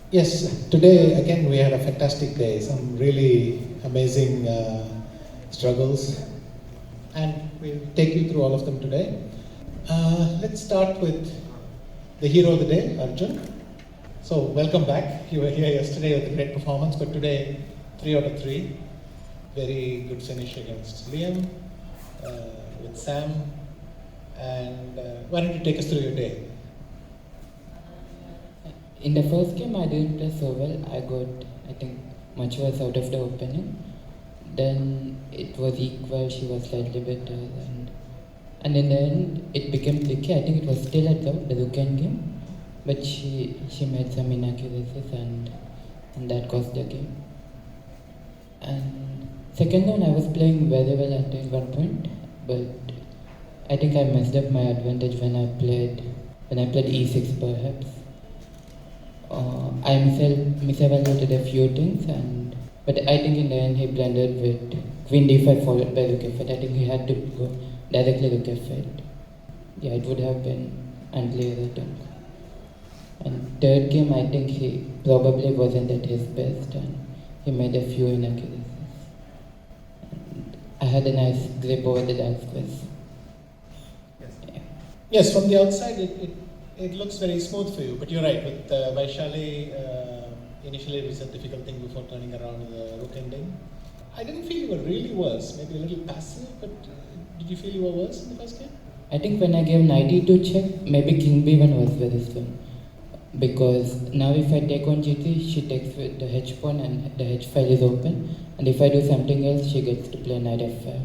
Yes, today again we had a fantastic day, some really amazing struggles, and we'll take you through all of them today. Let's start with the hero of the day, Arjun. So, welcome back. You were here yesterday with a great performance, but today, 3 out of 3. Very good finish against Liam, with Sam. And why don't you take us through your day? In the first game, I didn't play so well. I got, I think, much worse out of the opening. Then it was equal. She was slightly better, and in the end, it became tricky. I think it was still at the rook end game, but she made some inaccuracies, and that cost the game. And second round, I was playing very well until one point, but I think I messed up my advantage when I played e6 perhaps. I misevaluated a few things, but I think in the end he blended with queen d5 followed by rook f8. I think he had to go directly rook f8. Yeah, it would have been unclear, I think. And third game, I think he probably wasn't at his best, and he made a few inaccuracies. And I had a nice grip over the dark squares. Yes. Yeah. Yes, from the outside it looks very smooth for you, but you're right, with Vaishali, initially it was a difficult thing before turning around with the rook ending. I didn't feel you were really worse, maybe a little passive, but did you feel you were worse in the first game? I think when I gave knight e2 check, maybe king b1 was very strong. Because now if I take on g3, she takes with the h pawn and the h file is open. And if I do something else, she gets to play knight f5.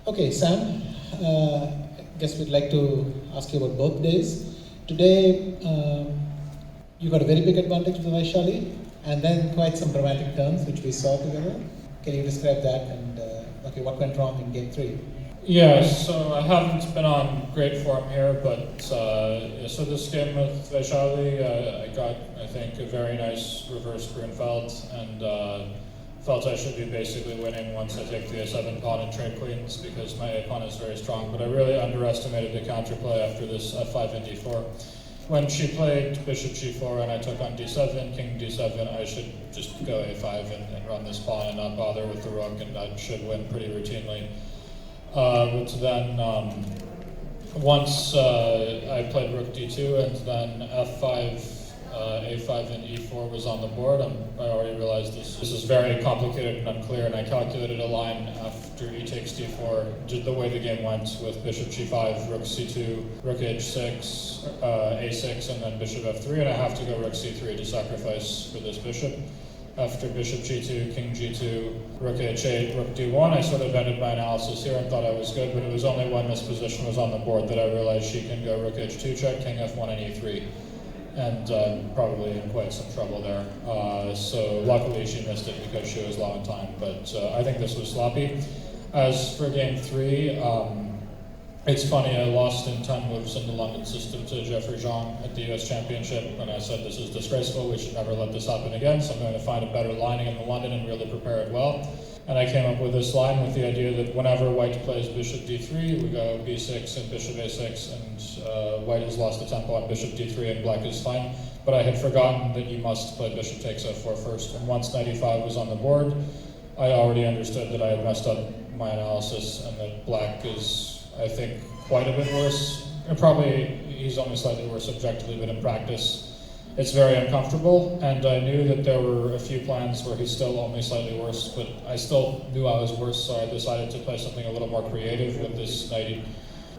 Okay, Sam, I guess we'd like to ask you about both days. Today, you got a very big advantage with Vaishali, and then quite some dramatic turns which we saw together. Can you describe that, and what went wrong in game 3? Yeah, so I haven't been on great form here, but so this game with Vaishali, I got, I think, a very nice reverse Grunfeld, and felt I should be basically winning once I take the a7 pawn and trade queens, because my a pawn is very strong, but I really underestimated the counterplay after this f5 and d4. When she played bishop g4 and I took on d7, king d7, I should just go a5 and run this pawn and not bother with the rook, and I should win pretty routinely. But then once I played rook d2 and then f5, a5 and e4 was on the board, I already realized this is very complicated and unclear, and I calculated a line after e takes d4, the way the game went with bishop g5, rook c2, rook h6, a6, and then bishop f3, and I have to go rook c3 to sacrifice for this bishop. After bishop g2, king g2, rook h8, rook d1, I sort of ended my analysis here and thought I was good, but it was only when this position was on the board that I realized she can go rook h2 check, king f1 and e3. And probably in quite some trouble there. So luckily she missed it because she was low in time, but I think this was sloppy. As for game 3, it's funny, I lost in 10 moves in the London system to Jeffrey Zhang at the US Championship, and I said this is disgraceful, we should never let this happen again, so I'm going to find a better lining in the London and really prepare it well. And I came up with this line with the idea that whenever white plays bishop d3, we go b6 and bishop a6, and white has lost the tempo on bishop d3 and black is fine. But I had forgotten that you must play bishop takes f4 first, and once knight e5 was on the board, I already understood that I had messed up my analysis and that black is, I think, quite a bit worse. And probably he's only slightly worse objectively, but in practice, it's very uncomfortable, and I knew that there were a few plans where he's still only slightly worse, but I still knew I was worse, so I decided to play something a little more creative with this knight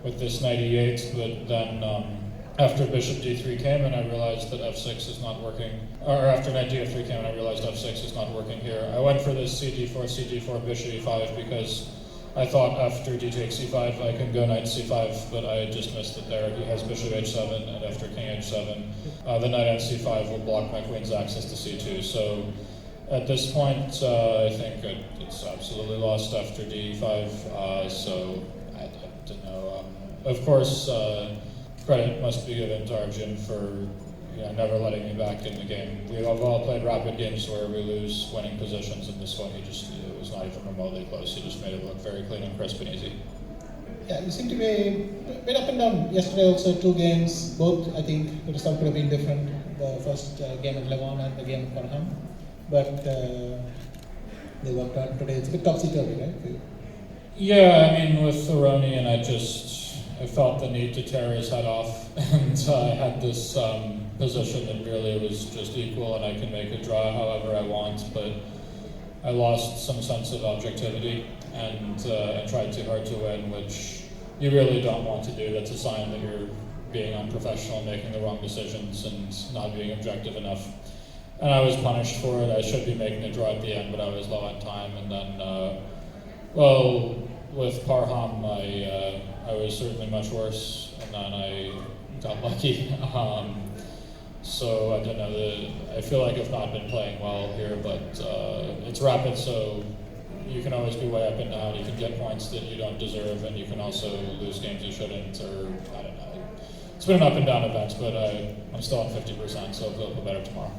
e8, but then after bishop d3 came and I realized that f6 is not working, or after knight df3 came and I realized f6 is not working here, I went for this c4, bishop e5, because I thought after d takes c5 I can go knight c5, but I just missed it there. He has bishop h7, and after king h7, the knight on c5 will block my queen's access to c2. So at this point, I think it's absolutely lost after d5, so I don't know. Of course, credit must be given to Arjun for never letting me back in the game. We've all played rapid games where we lose winning positions, and this one it was not even remotely close. He just made it look very clean and crisp and easy. Yeah, you seem to be a bit up and down. Yesterday also 2 games, both I think the result could have been different. the first game of Levon and the game of Parham, but they worked out today. It's a bit topsy-turvy, right? Yeah, I mean, with Aronian, I felt the need to tear his head off, and I had this position that really was just equal, and I can make a draw however I want, but I lost some sense of objectivity and tried too hard to win, which you really don't want to do. That's a sign that you're being unprofessional, making the wrong decisions, and not being objective enough. And I was punished for it. I should be making a draw at the end, but I was low on time, and then, well, with Parham, I was certainly much worse, and then I got lucky. So I don't know. I feel like I've not been playing well here, but it's rapid, so you can always be way up and down. You can get points that you don't deserve, and you can also lose games you shouldn't, or I don't know. It's been an up and down event, but I'm still on 50%, so it'll feel better tomorrow.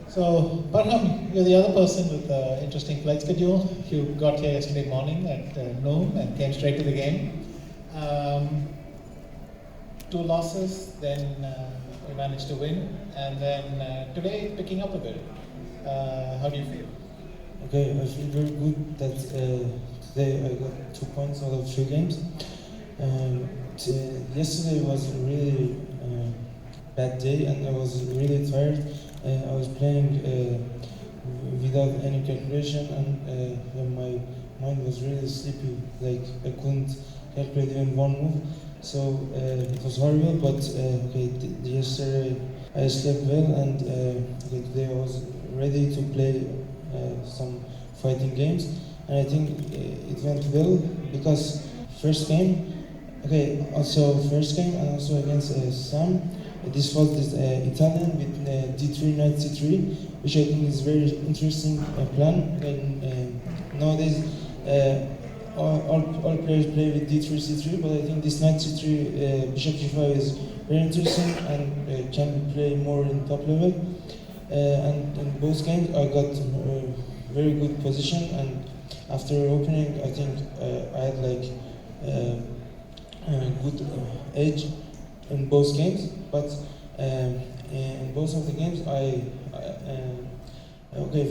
So, Parham, you're the other person with the interesting flight schedule. You got here yesterday morning at noon and came straight to the game. 2 losses, then you managed to win, and then today picking up a bit. How do you feel? Okay, I feel very good that today I got 2 points out of 3 games. Yesterday was a really bad day, and I was really tired. I was playing without any calculation, and my mind was really sleepy. Like I couldn't calculate even one move, so it was horrible. But yesterday I slept well, and today I was ready to play some fighting games, and I think it went well because first game, and also against Sam. This was this Italian with d3 knight c3, which I think is very interesting plan. And nowadays, all players play with d3 c3, but I think this knight c3 bishop g5 is very interesting and can be played more in top level. And in both games, I got a very good position. And after opening, I think I had like good edge in both games, but in both of the games,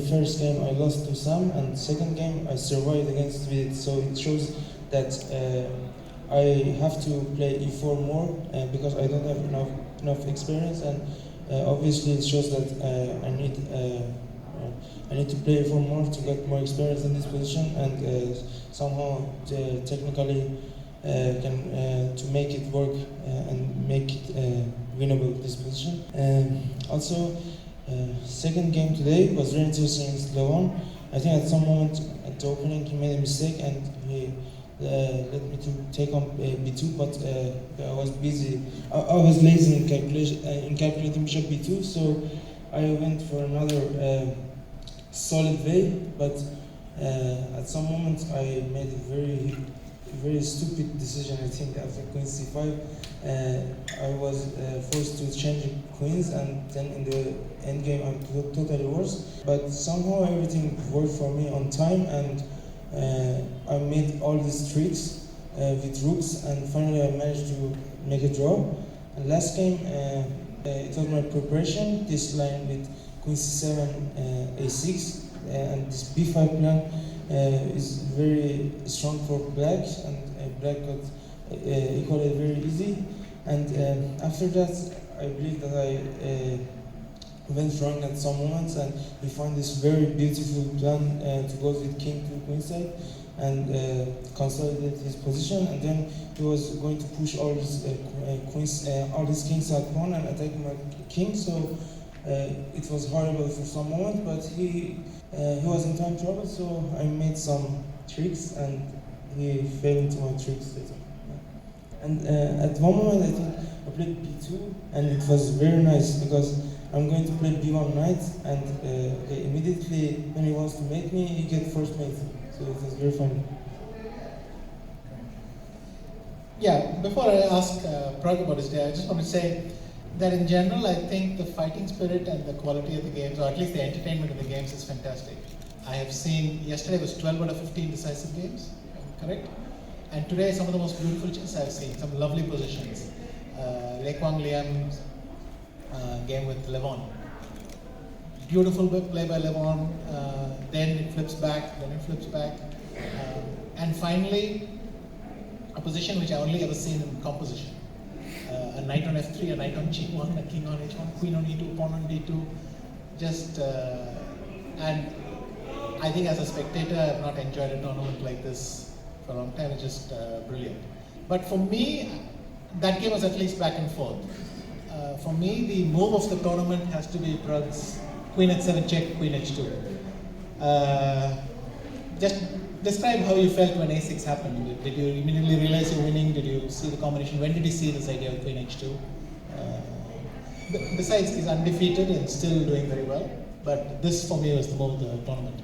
first game I lost to Sam, and second game I survived against it. So it shows that I have to play e4 more because I don't have enough experience, and obviously it shows that I need to play e4 more to get more experience in this position, and somehow technically can to make it work and make it winnable this position. Also, second game today was very interesting against Levon. I think at some moment at the opening he made a mistake and he let me to take on b2, but I was busy. I was lazy in calculating bishop b2, so I went for another solid way. But at some moment I made a very stupid decision. I think after queen c5, I was forced to change queens, and then in the end game I'm totally worse. But somehow everything worked for me on time, and I made all these tricks with rooks, and finally I managed to make a draw. And last game, it was my preparation. This line with queen c7, a6, and this b5 plan is very strong for black, and black got equally very easy. And after that, I believe that I went wrong at some moments, and he found this very beautiful plan to go with king to queenside and consolidate his position. And then he was going to push all his all his kings at pawn and attack my king. So it was horrible for some moment, but he was in time trouble, so I made some tricks and he fell into my tricks later. And at one moment I think I played b2, and it was very nice because I'm going to play b1 knight, and immediately when he wants to mate me, he gets first mate. So it was very funny. Yeah, before I ask Parag about his day, I just want to say that in general, I think the fighting spirit and the quality of the games, or at least the entertainment of the games, is fantastic. I have seen, yesterday was 12 out of 15 decisive games, correct? And today, some of the most beautiful chess I've seen, some lovely positions. Lekwang Liam game with Levon. Beautiful play by Levon, then it flips back, and finally, a position which I only ever seen in composition. A knight on f3, a knight on g1, a king on h1, queen on e2, pawn on d2, and I think as a spectator, I've not enjoyed a tournament like this for a long time. It's just brilliant. But for me, that game was at least back and forth. For me, the move of the tournament has to be Prag's queen h7 check, queen h2. Just describe how you felt when a6 happened. Did you immediately realize you're winning? Did you see the combination? When did you see this idea of queen h2? Besides, he's undefeated and still doing very well. But this, for me, was the move of the tournament.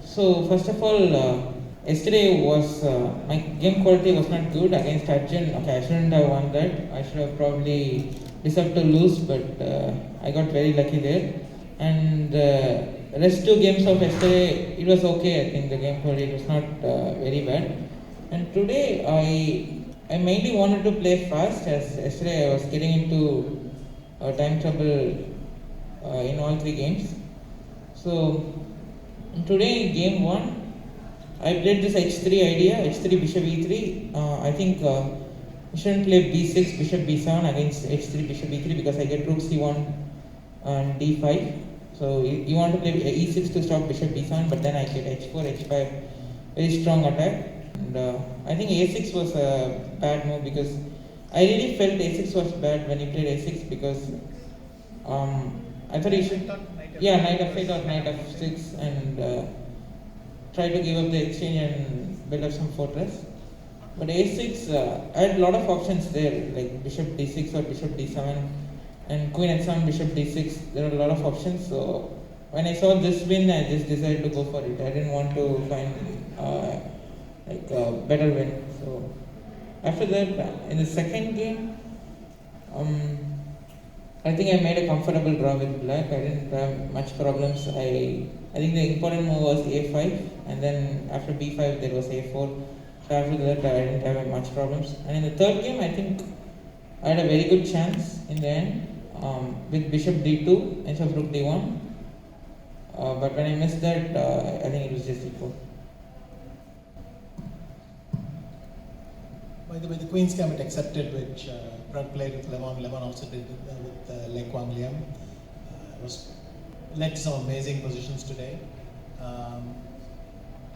So first of all, yesterday was my game quality was not good against Arjun. Okay, I shouldn't have won that. I should have probably deserved to lose, but I got very lucky there. And rest two games of yesterday, it was okay. I think the game quality was not very bad. And today, I mainly wanted to play fast, as yesterday I was getting into time trouble in all three games. So today in game 1, I played this h3 idea, h3 bishop e3. I think we shouldn't play b6 bishop b7 against h3 bishop e3 because I get rook c1 and d5. So you want to play e6 to stop bishop b7, but then I get h4, h5, very strong attack. And I think a6 was a bad move because I really felt a6 was bad when he played a6 because I thought he should, knight f8 or knight f6 and try to give up the exchange and build up some fortress. But a6, I had a lot of options there, like bishop d6 or bishop d7 and queen h7, bishop d6. There are a lot of options. So when I saw this win, I just decided to go for it. I didn't want to find like a better win. So after that, in the second game, I think I made a comfortable draw with black. I didn't have much problems. I think the important move was a5, and then after b5 there was a4. So after that I didn't have much problems. And in the third game, I think I had a very good chance in the end with bishop d2 instead of rook d1. But when I missed that, I think it was just equal. By the way, the Queen's Gambit accepted, which Prag played with Levon. Levon also did with Le Quang Liam. Led to some amazing positions today.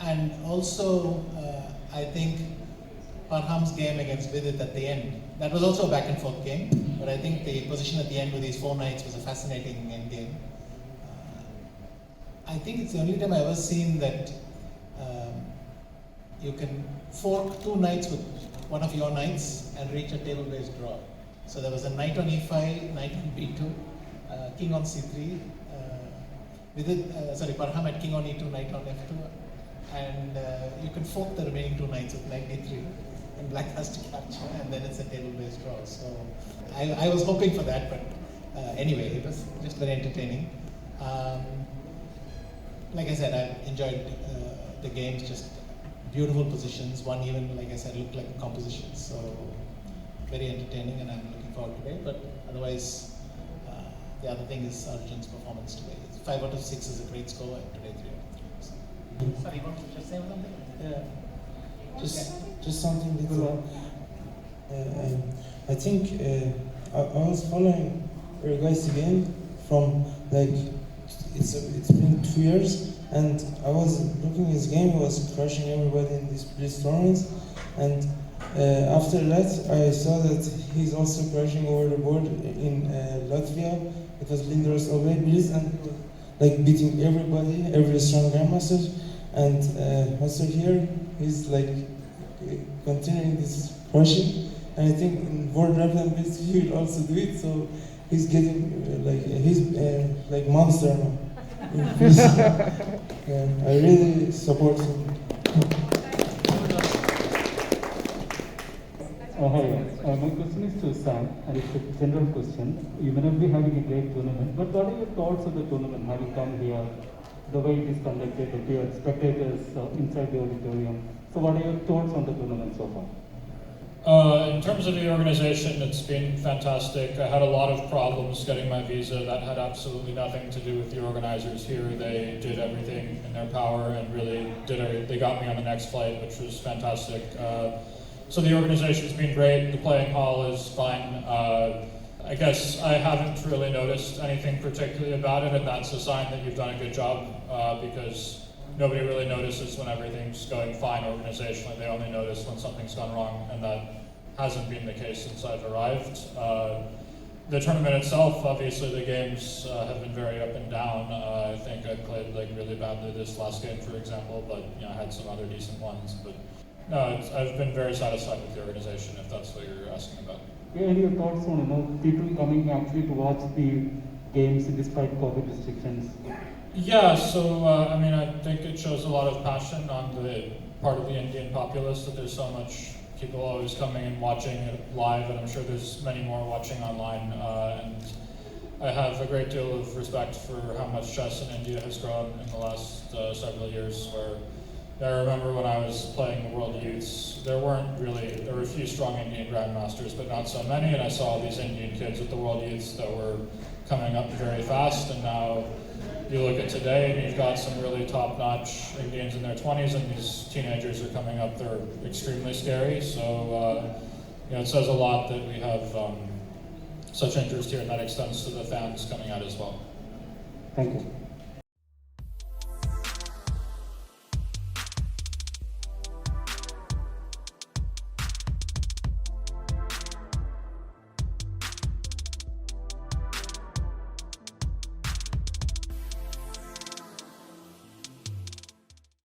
And also, I think Parham's game against Vidit at the end, that was also a back and forth game, but I think the position at the end with these 4 knights was a fascinating end game. I think it's the only time I've ever seen that you can fork 2 knights with one of your knights and reach a table-based draw. So there was a knight on e5, knight on b2, king on c3, Parham had king on e2, knight on f2, and you can fork the remaining 2 knights with knight d3, and black has to capture, and then it's a table-based draw. So I was hoping for that, but anyway, it was just very entertaining. Like I said, I enjoyed the games, just beautiful positions. One even, like I said, looked like a composition. So very entertaining, and I'm looking forward to it. But otherwise, the other thing is Arjun's performance today. 5 out of 6 is a great score, and today 3 out of 3. Sorry, you want to just say something? Yeah, just something little. I think I was following Erigaisi game from like it's been 2 years, and I was looking at his game. He was crushing everybody in these tournaments, and after that I saw that he's also crashing over the board in Latvia. It was Linderos Obebilis, and he was like beating everybody, every strong grandmaster. And also here, he's like continuing this crushing. And I think in World Rapid Beats he will also do it. So he's getting like monster now. I really support him. Hi, my question is to Sam, and it's a general question. You may not be having a great tournament, but what are your thoughts on the tournament? Having come here, the way it is conducted, the spectators inside the auditorium. So what are your thoughts on the tournament so far? In terms of the organization, it's been fantastic. I had a lot of problems getting my visa. That had absolutely nothing to do with the organizers here. They did everything in their power and really they got me on the next flight, which was fantastic. So the organization's been great. The playing hall is fine. I guess I haven't really noticed anything particularly about it, and that's a sign that you've done a good job, because nobody really notices when everything's going fine organizationally. They only notice when something's gone wrong, and that hasn't been the case since I've arrived. The tournament itself, obviously the games have been very up and down. I think I played really badly this last game, for example, but I had some other decent ones. But no, I've been very satisfied with the organization, if that's what you're asking about. And your thoughts on people coming actually to watch the games despite COVID restrictions? Yeah, so I think it shows a lot of passion on the part of the Indian populace that there's so much people always coming and watching it live, and I'm sure there's many more watching online. And I have a great deal of respect for how much chess in India has grown in the last several years. Where I remember when I was playing the World Youths, there were a few strong Indian grandmasters, but not so many. And I saw all these Indian kids at the World Youths that were coming up very fast, and now you look at today and you've got some really top-notch Indians in their 20s, and these teenagers are coming up. They're extremely scary. So it says a lot that we have such interest here, and that extends to the fans coming out as well. Thank you.